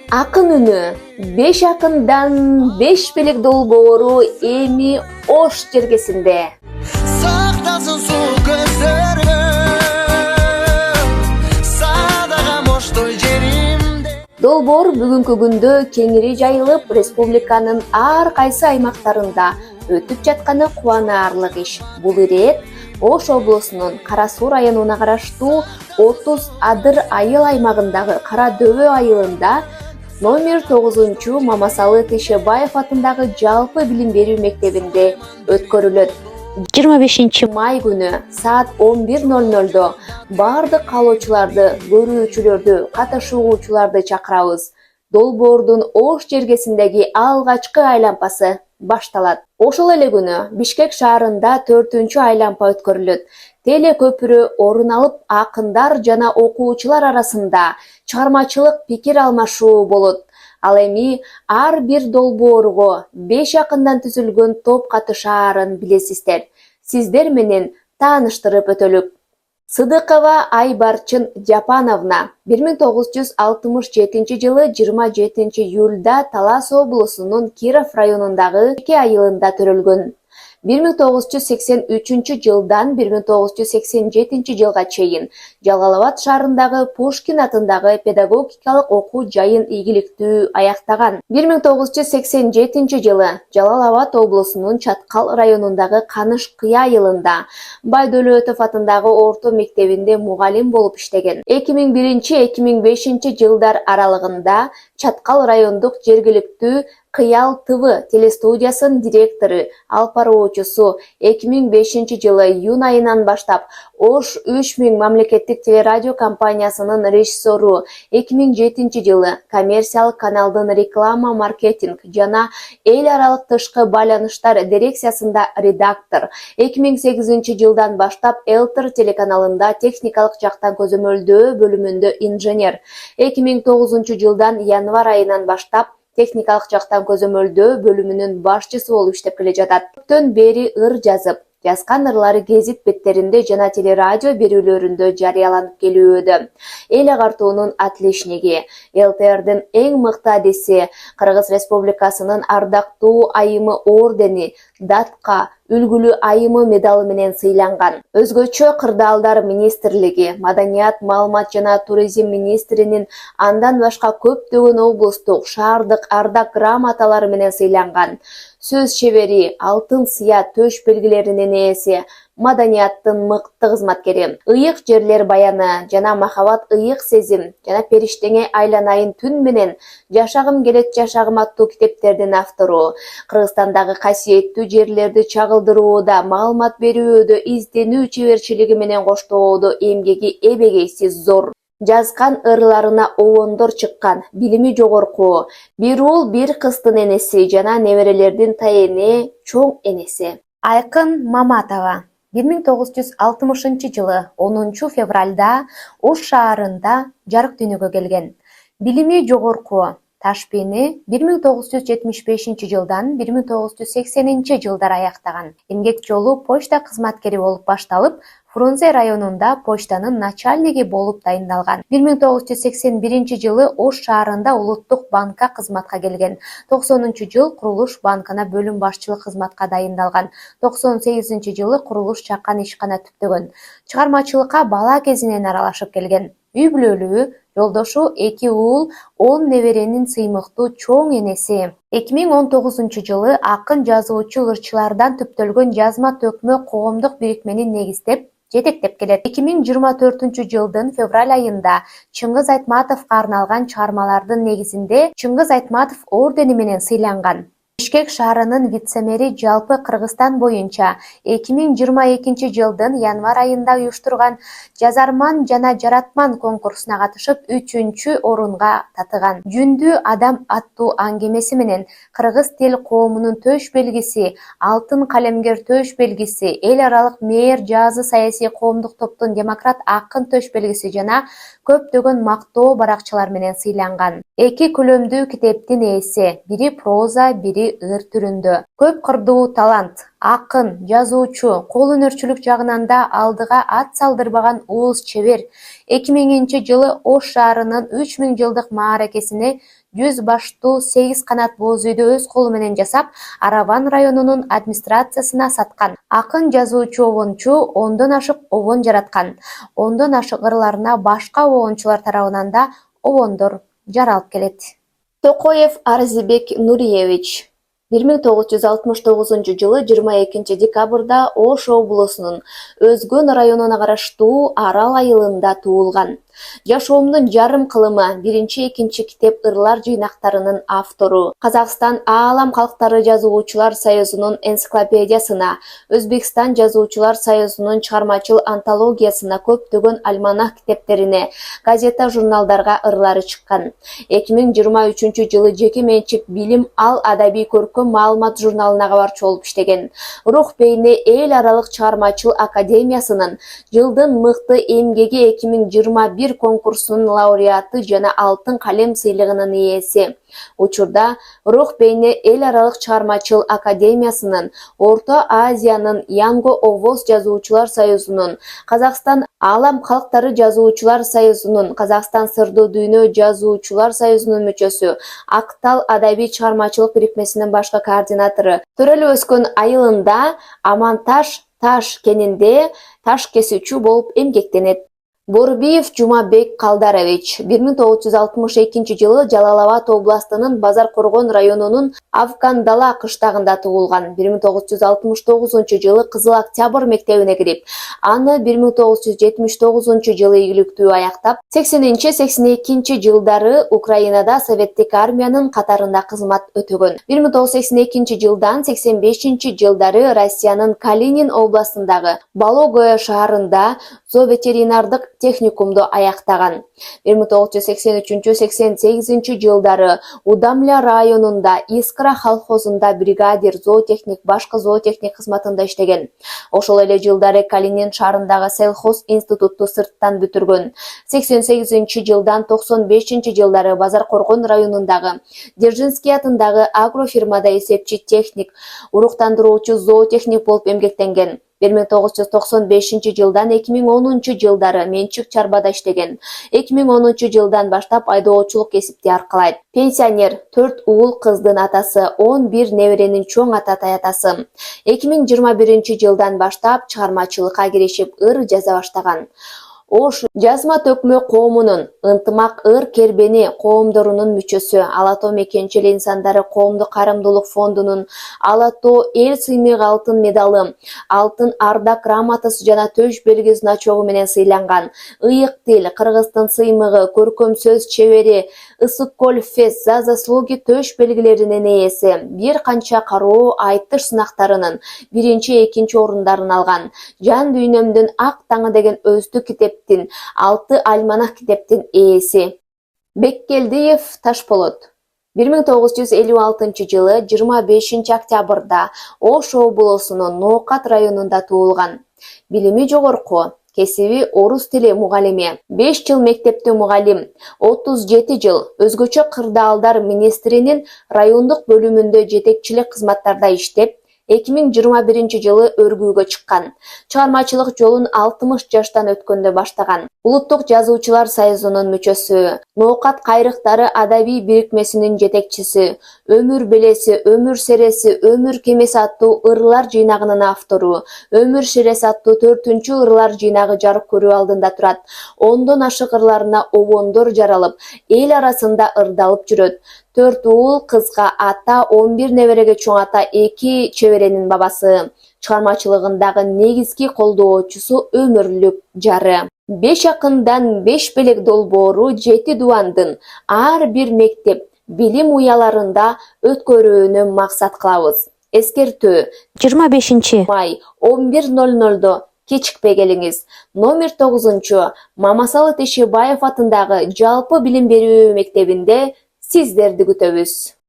Акын үнü 5 акындан 5 белек долбоору эми Ош жергесинде. Сактасын суу көздөрү, садагам Оштой жеримде. Долбоор бүгүнкү күндө кеңири жайылып, республиканын ар кайсы аймактарында өтүп жатканы кубанаарлык иш. Бул ирет Ош облусунун Кара Суу районуна караштуу 30 Адыр айыл аймагындагы Кара Дөбө айылында номер 9 Мамасалы Тешебаев атындагы жалпы билим берүү мектебинде өткөрүлөт. 25 май күнү саат 11:00 бардык каалоочуларды, көрүүчүлөрдү, катышуучуларды чакырабыз. Долбоордун Ош жергесиндеги алгачкы айлампасы башталат. Ошол эле күнү Бишкек шаарында 4-чү айлампа өткөрүлөт. Теле көпүрө орун алып, акындар жана окуучулар арасында чыгармачылык пикир алмашуу болот. Ал эми ар бир долбоорго 5 акындан түзүлгөн топ катышаарын билесиздер. Сиздер менен тааныштырып өтөлүк. Сыдыкова Айбарчын Жапановна 1967 жылы 27 июлда Талас облусунун Киров районундагы Эки айылында төрөлгөн. 1983 жылдан 1987 жылга чейин Жалал Абад шаарындагы Пушкин атындагы педагогикалык окуу жайын ийгиликтүү аяктаган. 1987 жылы Жалал Абад облусунун Чаткал районундагы Каныш Кыя айылында Байдөлөтов атындагы орто мектебинде мугалим болуп иштеген. 2001-2005 жылдар аралыгында Чаткал райондук жергиликтүү Кыял ТВ телестудиясынын директору, алып баруучусу. 2005 жылы июнь айынан баштап Ош 3000 мамлекеттик телерадио компаниясынын режиссеру. 2007 жылы коммерциялык каналдын реклама, маркетинг жана эл аралык тышкы байланыштар дирекциясында редактор. 2008 жылдан баштап Элтер телеканалында техникалык жактан көзөмөлдөө бөлүмүндө инженер. 2009 жылдан январь айынан баштап техникалык жактан көзөмөлдөө бөлүмүнүн башчысы болуп иштеп келе жатат. Көптөн бери ыр жазып, жазган ырлары гезит беттеринде жана телерадио берүүлөрүндө жарыяланып келүүдө. Эл агартуунун отличниги, ЛТРдин эң мыкты адиси, Кыргыз Республикасынын ардактуу айымы ордени, датка, үлгүлүү айымы медалы менен сыйланган. Өзгөчө кырдаалдар министрлиги, маданият, маалымат жана туризм министринин, андан башка көптөгөн облустук, шаардык ардак грамоталары менен сыйланган. Сөз чебери, алтын сыя төш белгилеринин ээси, маданияттын мыкты кызматкери, ыйык жерлер баяны жана махабат ыйык сезим жана периштеңе айланайын түн менен жашагым келет жашагым аттуу китептердин автору. Кыргызстандагы касиеттүү жерлерди чагылдырууда, маалымат берүүдө изденүү чеберчилиги менен коштоодо эмгеги эбегейсиз зор. Жазган ырларына обондор чыккан, билими жогорку, бир уул бир кыздын энеси жана неберелердин тайэни чоң энеси. Айкын Маматова 1960 жылы 10 февралда Ош шаарында жарык дүйнөгө келген. Билими жогорку, Ташпени 1975 жылдан 1980 жылдар аяктаган. Эмгек жолу почта кызматкери болуп башталып, Фрунзе районунда почтанын начальниги болуп дайындалган. 1981 жылы Ош шаарында Улуттук банкка кызматка келген. 90 жыл Курулуш банкына бөлүм башчылык кызматка дайындалган. 98 жылы Курулуш чакан ишкана түптөгөн. Чыгармачылыкка бала кезинен аралашып келген. Үй бүлөлүү, жолдошу 2 уул, 10 неберенин сыймыктуу чоң энеси. 2019 жылы акын жазуучу ырчылардан түптөлгөн жазма төкмө коомдук бирикмени негиздеп, жетектеп келет. 2024 жылдын февраль айында Чыңгыз Айтматовго арналган чыгармалардын негизинде Чыңгыз Айтматов ордени менен сыйланган. Бишкек шаарынын вице-мэри жалпы Кыргызстан боюнча 2022 жылдын январь айында уюштурган Жазарман жана Жаратман конкурсуна катышып 3-чү орунга татыган. Жүндүү адам аттуу аңгемеси менен кыргыз тил коомунун төш белгиси, алтын калемгер төш белгиси, эл аралык мээр жазы саясий коомдук топтун демократ акын төш белгиси жана көптөгөн мактоо баракчалар менен сыйланган. 2 көлөмдүү китептин ээси, бири проза, бири ыр түрүндө. Көп кырдуу талант, акын, жазуучу, кол өнөрчүлүк жагынан да алдыга ат салдырбаган Уулус Чебер 2000-жылы Ош шаарынын 3000 жылдык мааракесине 100 баштуу 8 канат боз үйдү өз колу менен жасап, Араван районунун администрациясына саткан. Акын, жазуучу, обончу ондон ашык обон жараткан. Ондон ашык ырларына башка обончулар тарабынан да обондор жаралып келет. Токоев Арзибек Нуриевич 1969 жылы 22 декабрда Ош облусунун Өзгөн районуна караштуу Арал айылында туулган. Жашоомдун жарым кылымы 1-2 китеп ырлар жыйнактарынын автору. Казакстан Аалам калктары жазуучулар союзунун энциклопедиясына, Өзбекстан жазуучулар союзунун чыгармачыл антологиясына, көптөгөн альманах китептерине, газета, журналдарга ырлары чыккан. 2023 жеке менчик Билим ал адабий көркөм маалымат журналына кабарчы болуп иштеген. Рух бейне эл аралык чыгармачыл академиясынын жылдын мыкты эмгеги 2021 конкурсунун лауреаты жана алтын калем сыйлыгынын ээси. Учурда Рух бейне эл аралык чыгармачыл академиясынын, Орто Азиянын Янго Овоз жазуучулар союзунун, Казакстан Аалам калктары жазуучулар союзунун, Казакстан Сырдуу дүйнө жазуучулар союзунун мүчөсү, Актал адабий чыгармачылык бирикмесинин башкы координатору. Төрөлүп өскөн айылында Аманташ таш кенинде таш кесүүчү болуп эмгектенет. Борбиев Жумабек Калдарович 1962 жылы Жалал-Абад областынын Базар Коргон районунун Авкандала кыштагында туулган. 1969 жылы Кызыл Октябрь мектебине кирип, аны 1979 жылы ийгиликтүү аяктап, 80-82 жылдары Украинада советтик армиянын катарында кызмат өтөгөн. 1982 жылдан 85 жылдары Россиянын Калинин областындагы Балогое шаарында зооветеринардык техникумду аяктаган. 1983-88 жылдары Удамля районунда Искра колхозунда бригадир, зоотехник, башкы зоотехник кызматында иштеген. Ошол эле жылдары Калинин шаарындагы Селхоз институтту сырттан бүтүргөн. 88 жылдан 95 жылдары Базар Коргон районундагы Держинский атындагы агрофирмада эсепчи техник, уруктандыруучу зоотехник болуп эмгектенген. 1995 жылдан 2010 жылдары менчик чарбада иштеген. 2010 жылдан баштап айдоочулук кесипти аркалайт. Пенсионер, 4 уул кыздын атасы, 11 неберенин чоң ата атасы. 2021 жылдан баштап чыгармачылыкка киришип ыр жаза баштаган. Ош жазма төкмө коомунун ынтымак ыр кербени коомдорунун мүчөсү, Ала Тоо мекенчил инсандары коомдук карымдуулук фондунун Ала Тоо эл сыймык алтын медалы, алтын ардак грамотасы жана төш белги значогу менен сыйланган. Ыйык тил, Кыргыздын сыймыгы, көркөм сөз чебери, Ысык-Көл фест за заслуги төш белгилеринин ээси. Бир канча кароо айтыш сынактарынын 1-2 орундарын алган. Жан дүйнөмдүн ак таңы деген өздүк китеп 6 альманах китептин ээси. Беккелдиев Ташполот 1956 жылы 25 октябрда Ош облусунун Ноокат районунда туулган. Билими жогорку, кесиби орус тили мугалими, 5 жыл мектепте мугалим, 37 жыл өзгөчө кырдаалдар министринин райондук бөлүмүндө жетекчилик кызматтарда иштеп, 2021 жылы өргүүгө чыккан. Чыгармачылык жолун 60 жаштан өткөндө баштаган. Улуттук жазуучулар союзунун мүчөсү, Ноокат кайрыктары адабий бирикмесинин жетекчиси, Өмүр белеси, Өмүр сереси, Өмүр кемеси аттуу ырлар жыйнагынын автору. Өмүр шереси аттуу 4-чү ырлар жыйнагы жарык көрүү алдында турат. Ондон ашык ырларына обондор жаралып, эл арасында ырдалып жүрөт. 4 уул кызга ата, 11 небереге чоң ата, 2 чеберенин бабасы. Чыгармачылыгындагы негизги колдоочусу өмүрлүк жары. 5 акындан 5 белек долбоору 7 дубандын ар бир мектеп билим уяларында өткөрүүнү максат кылабыз. Эскертүү: 25 май 11:00 кечикпей келиңиз. Номер 9 Мамасалы Тешебаев атындагы жалпы билим берүү мектебинде сиздерди күтөбүз.